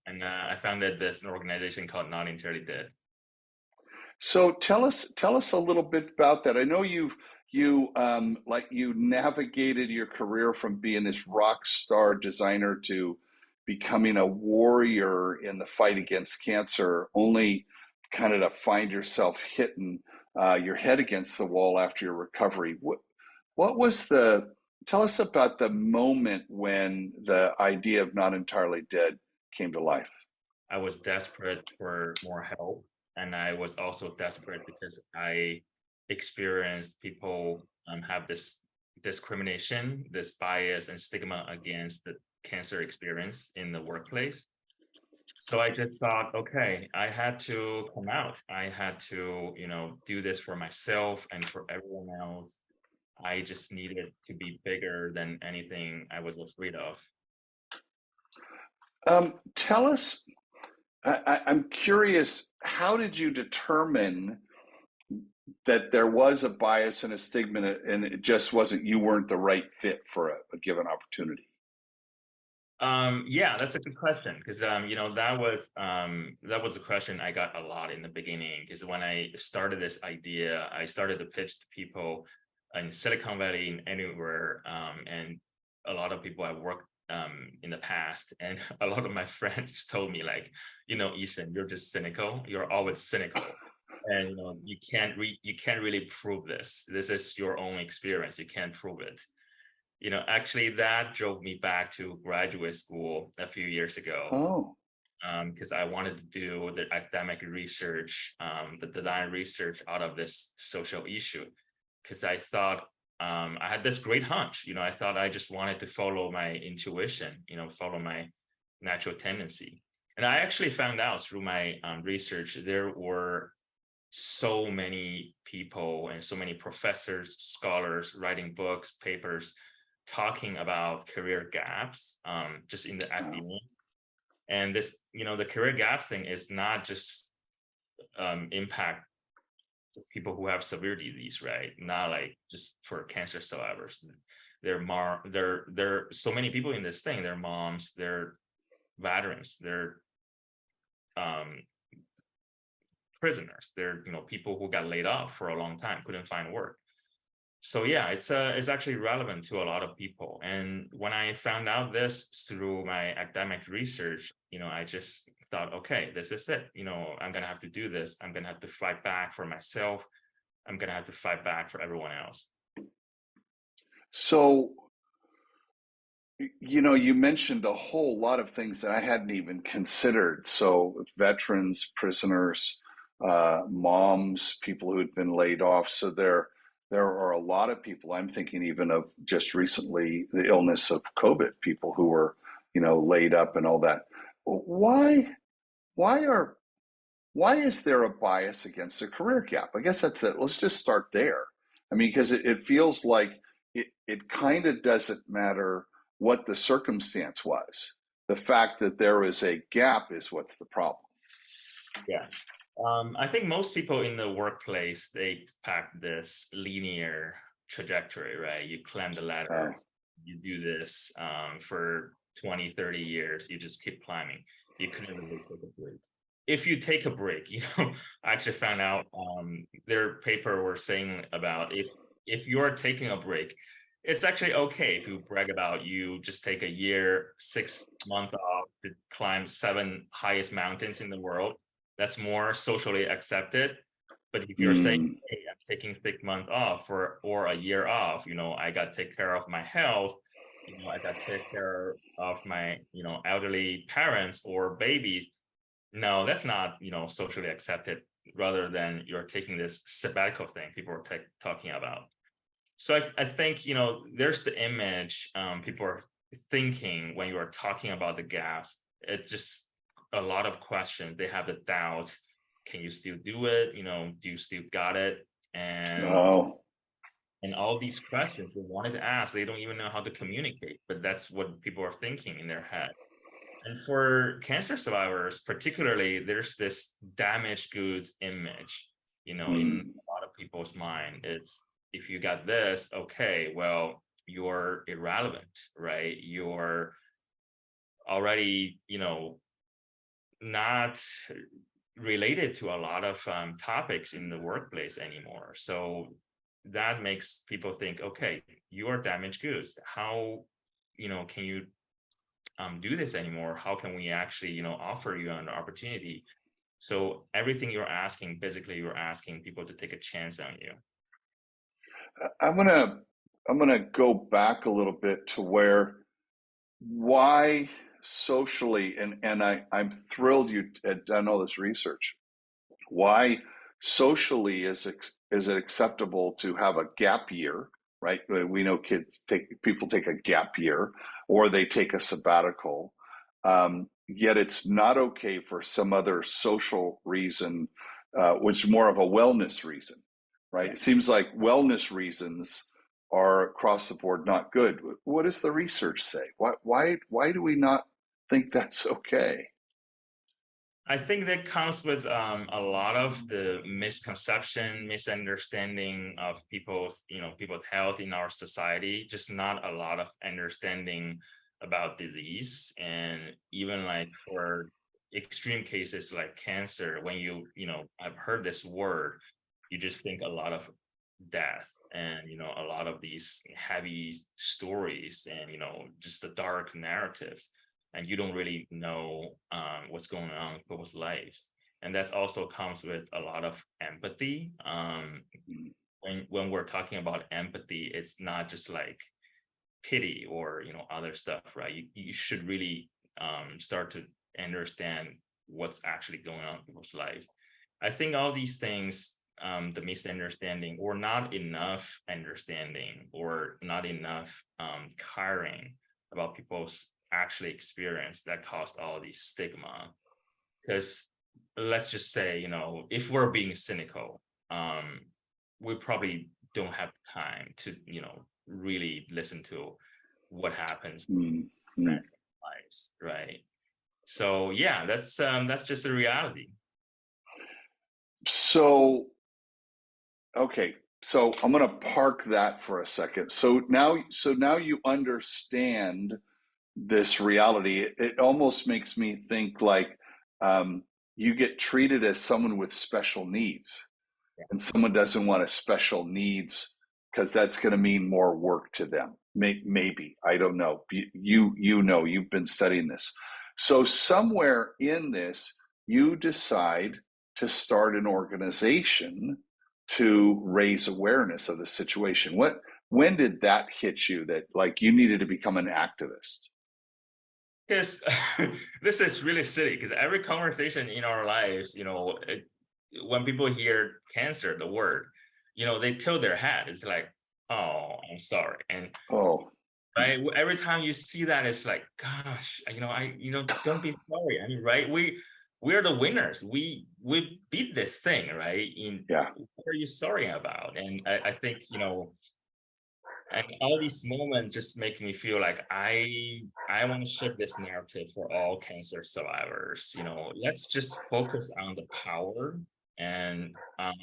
and I founded this organization called Not Entirely Dead. So tell us a little bit about that. I know you navigated your career from being this rock star designer to becoming a warrior in the fight against cancer, only kind of to find yourself hitting your head against the wall after your recovery. What was the Tell us about the moment when the idea of Not Entirely Dead came to life. I was desperate for more help, and I was also desperate because I experienced people have this discrimination, this bias and stigma against the cancer experience in the workplace. So I just thought, okay, I had to come out. I had to, do this for myself and for everyone else. I just needed to be bigger than anything I was afraid of. Tell us, I'm curious, how did you determine that there was a bias and a stigma and it just wasn't, you weren't the right fit for a given opportunity? Yeah, that's a good question because that was a question I got a lot in the beginning. Because when I started this idea, I started to pitch to people in Silicon Valley and anywhere, and a lot of people I worked in the past, and a lot of my friends told me like, Eason, you're just cynical. You're always cynical, and you can't really prove this. This is your own experience. You can't prove it. Actually, that drove me back to graduate school a few years ago Oh, because I wanted to do the academic research, the design research out of this social issue. Because I thought I had this great hunch. I thought I just wanted to follow my intuition, follow my natural tendency. And I actually found out through my research there were so many people and so many professors, scholars writing books, papers talking about career gaps just in the wow. academia. And this, the career gap thing is not just impact people who have severe disease, right? Not like just for cancer survivors. There are so many people in this thing. They're moms, they're veterans, they're um, prisoners, they're people who got laid off for a long time, couldn't find work. So yeah, it's actually relevant to a lot of people. And when I found out this through my academic research, I just thought, okay, this is it. I'm gonna have to do this. I'm gonna have to fight back for myself. I'm gonna have to fight back for everyone else. So, you mentioned a whole lot of things that I hadn't even considered. So, veterans, prisoners, moms, people who had been laid off. So there are a lot of people. I'm thinking even of just recently the illness of COVID, people who were, laid up and all that. Why why are why is there a bias against a career gap? I guess that's it. Let's just start there. I mean, because it feels like it kind of doesn't matter what the circumstance was. The fact that there is a gap is what's the problem. Yeah. I think most people in the workplace, they expect this linear trajectory, right? You climb the Oh, ladders, you do this for 20, 30 years, you just keep climbing. You couldn't really take a break. If you take a break, I actually found out their paper were saying about if you're taking a break, it's actually okay if you brag about you just take a year, 6 months off to climb 7 highest mountains in the world. That's more socially accepted. But if you're saying, mm, hey, I'm taking 6 months off or a year off, I got to take care of my health, I got to take care of my, elderly parents or babies. No, that's not, socially accepted rather than you're taking this sabbatical thing people are talking about. So I think, there's the image people are thinking when you are talking about the gaps. It just a lot of questions. They have the doubts. Can you still do it? Do you still got it? oh, And all these questions they wanted to ask, they don't even know how to communicate. But that's what people are thinking in their head. And for cancer survivors, particularly, there's this damaged goods image, in mm, a lot of people's mind. It's if you got this, okay, well, you're irrelevant, right? You're already, not related to a lot of topics in the workplace anymore. So that makes people think, okay, you are damaged goods. How, can you do this anymore? How can we actually, offer you an opportunity? So everything you're asking, basically, you're asking people to take a chance on you. I'm gonna go back a little bit to why socially, and I'm thrilled you had done all this research. Why socially is it acceptable to have a gap year, right? We know people take a gap year or they take a sabbatical, yet it's not okay for some other social reason, which is more of a wellness reason, right? It seems like wellness reasons are across the board not good. What does the research say? Why do we not think that's okay? I think that comes with a lot of the misconception, misunderstanding of people's health in our society. Just not a lot of understanding about disease, and even like for extreme cases like cancer, when I've heard this word, you just think a lot of death and a lot of these heavy stories and just the dark narratives, and you don't really know what's going on in people's lives. And that also comes with a lot of empathy. When we're talking about empathy, it's not just like pity or other stuff, right? You should really start to understand what's actually going on in people's lives. I think all these things, the misunderstanding or not enough understanding or not enough caring about people's actually experience, that caused all these stigma. Because let's just say, if we're being cynical, we probably don't have time to, really listen to what happens Mm, in mm. our lives, right? So yeah, that's just the reality. So, okay, so I'm going to park that for a second. So now you understand this reality. It almost makes me think like you get treated as someone with special needs, and someone doesn't want a special needs because that's going to mean more work to them. Maybe, I don't know. You've been studying this. So somewhere in this, you decide to start an organization to raise awareness of the situation. When did that hit you that like you needed to become an activist? Because this is really silly, because every conversation in our lives, when people hear cancer, the word, they tilt their head. It's like, oh, I'm sorry. And Oh, right, every time you see that, it's like, gosh, don't be sorry. I mean, right? We're the winners. We beat this thing, right? yeah, What are you sorry about? And I think, and all these moments just make me feel like I want to shift this narrative for all cancer survivors. Let's just focus on the power and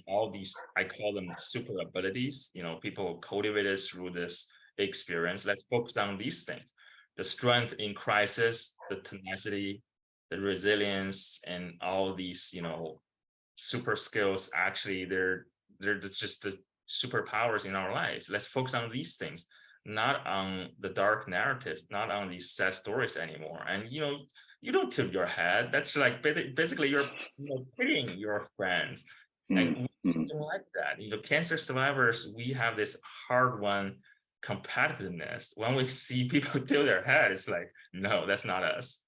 all these, I call them super abilities, people cultivated through this experience. Let's focus on these things: the strength in crisis, the tenacity, the resilience, and all these super skills. Actually, they're just the superpowers in our lives. Let's focus on these things, not on the dark narratives, not on these sad stories anymore. And you don't tip your head. That's like basically you're pitying your friends, and mm, we just mm. don't like that. Cancer survivors, we have this hard won competitiveness. When we see people tilt their head, it's like, no, that's not us.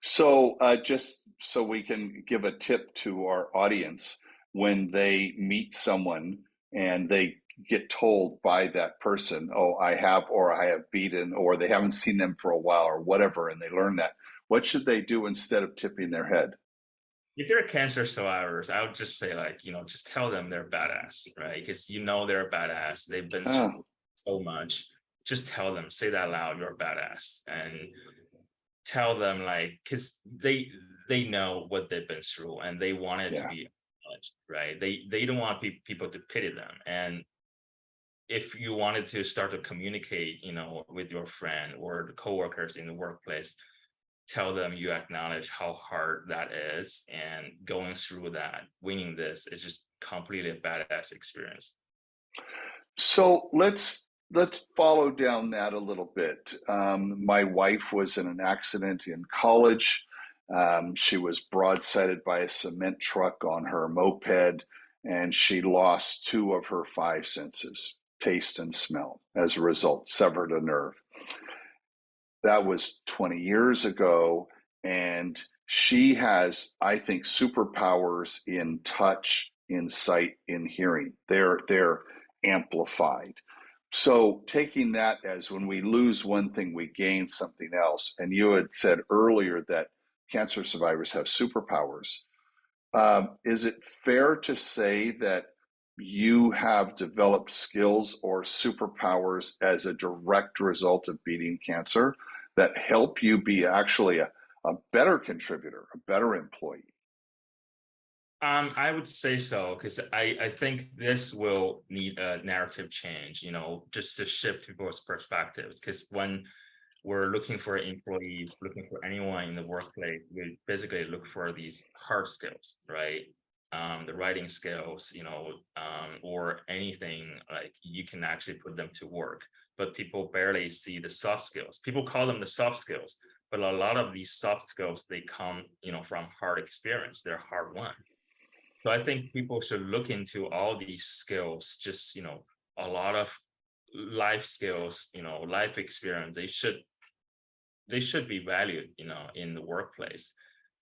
So, just so we can give a tip to our audience when they meet someone and they get told by that person, oh, I have beaten, or they haven't seen them for a while, or whatever, and they learn that, what should they do instead of tipping their head? If they're cancer survivors, I would just say, like, just tell them they're badass, right? Because they're badass. They've been Ah, through so much. Just tell them, say that loud, you're badass. And tell them, like, because they know what they've been through and they want it to yeah, be acknowledged, right? They don't want people to pity them. And if you wanted to start to communicate, with your friend or the coworkers in the workplace, tell them you acknowledge how hard that is, and going through that, winning this is just completely a badass experience. So let's follow down that a little bit. My wife was in an accident in college. She was broadsided by a cement truck on her moped, and she lost two of her five senses, taste and smell, as a result, severed a nerve. That was 20 years ago, and she has, I think, superpowers in touch, in sight, in hearing. They're amplified. So taking that as when we lose one thing, we gain something else. And you had said earlier that cancer survivors have superpowers. Is it fair to say that you have developed skills or superpowers as a direct result of beating cancer that help you be actually a better contributor, a better employee? I would say so, because I think this will need a narrative change, just to shift people's perspectives. Because when we're looking for employees, looking for anyone in the workplace, we basically look for these hard skills, right? The writing skills, or anything like you can actually put them to work. But people barely see the soft skills. People call them the soft skills, but a lot of these soft skills, they come, from hard experience. They're hard won. So I think people should look into all these skills, just, a lot of life skills, life experience. They should be valued, in the workplace.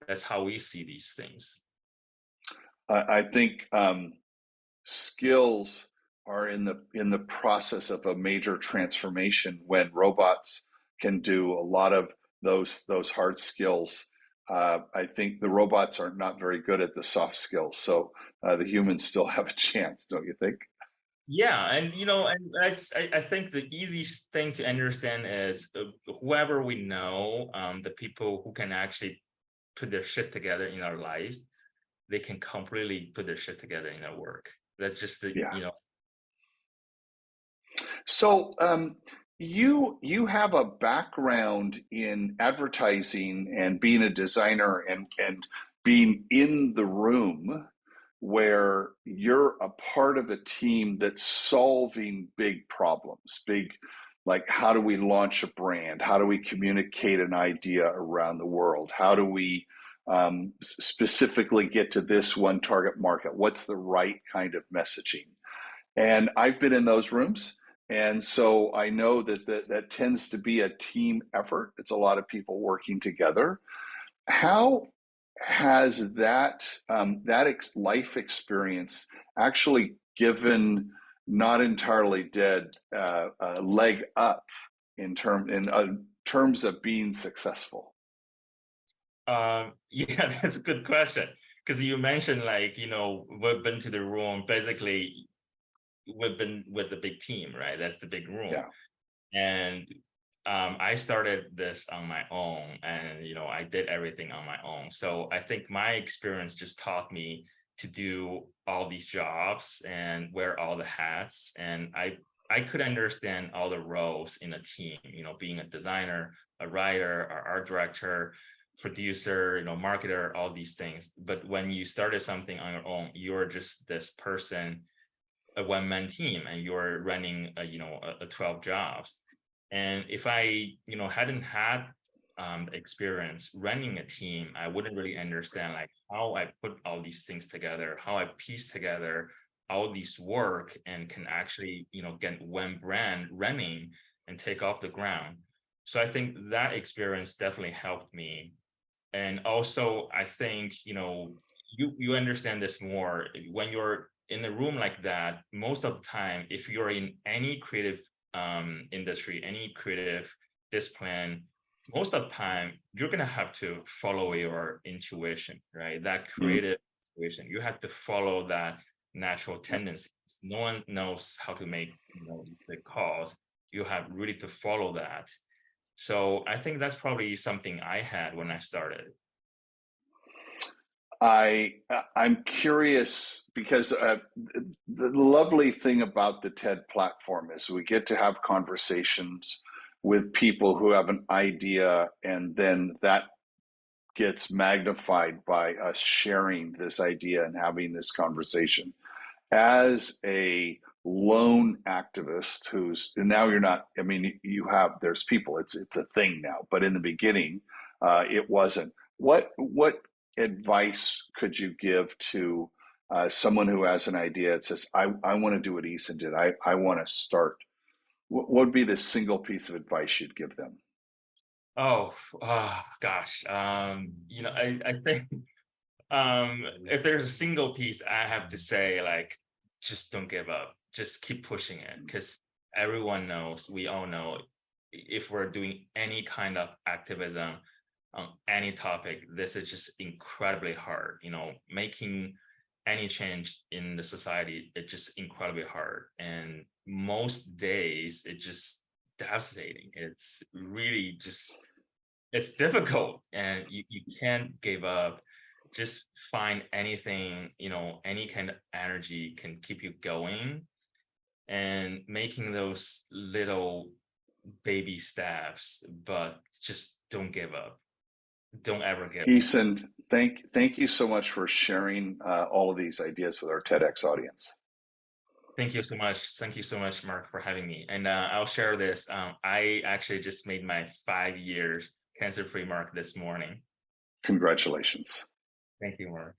That's how we see these things. I think skills are in the process of a major transformation when robots can do a lot of those hard skills. I think the robots are not very good at the soft skills, so the humans still have a chance, don't you think? Yeah, and I think the easiest thing to understand is whoever we know, the people who can actually put their shit together in our lives, they can completely put their shit together in their work. That's just Yeah. So you have a background in advertising and being a designer and being in the room where you're a part of a team that's solving big problems, big, like how do we launch a brand? How do we communicate an idea around the world? How do we specifically get to this one target market? What's the right kind of messaging? And I've been in those rooms. And so I know that tends to be a team effort. It's a lot of people working together. How has that life experience actually given Not Entirely Dead a leg up in terms of being successful? Yeah, that's a good question. Because you mentioned, like, we've been to the room, basically we've been with the big team, right? That's the big room. Yeah. And I started this on my own, and I did everything on my own. So I think my experience just taught me to do all these jobs and wear all the hats. And I could understand all the roles in a team, being a designer, a writer, or art director, producer, marketer, all these things. But when you started something on your own, you're just this person, a one-man team, and you're running a 12 jobs. And if I hadn't had experience running a team, I wouldn't really understand like how I put all these things together, how I piece together all these work, and can actually get one brand running and take off the ground. So I think that experience definitely helped me. And also I think you understand this more when you're in a room like that. Most of the time, if you're in any creative industry, any creative discipline, most of the time you're going to have to follow your intuition, right? That Mm. creative intuition, you have to follow that natural tendencies. No one knows how to make these big calls. You have really to follow that. So I think that's probably something I had when I started. I'm curious because the lovely thing about the TED platform is we get to have conversations with people who have an idea, and then that gets magnified by us sharing this idea and having this conversation. As a lone activist who's, and now you're not, I mean, you have, there's people, it's a thing now, but in the beginning, it wasn't. What advice could you give to someone who has an idea that says, I want to do what Eason did. I want to start. What would be the single piece of advice you'd give them? Oh, gosh. I think if there's a single piece, I have to say, like, just don't give up. Just keep pushing it, because everyone knows, we all know, if we're doing any kind of activism on any topic, this is just incredibly hard. Making any change in the society, it's just incredibly hard. And most days, it's just devastating. It's really just, it's difficult, and you can't give up. Just find anything, any kind of energy can keep you going, and making those little baby steps, but just don't give up. Don't ever give up. Eason, thank you so much for sharing all of these ideas with our TEDx audience. Thank you so much. Thank you so much, Mark, for having me. And I'll share this. I actually just made my 5 years cancer-free mark this morning. Congratulations. Thank you, Mark.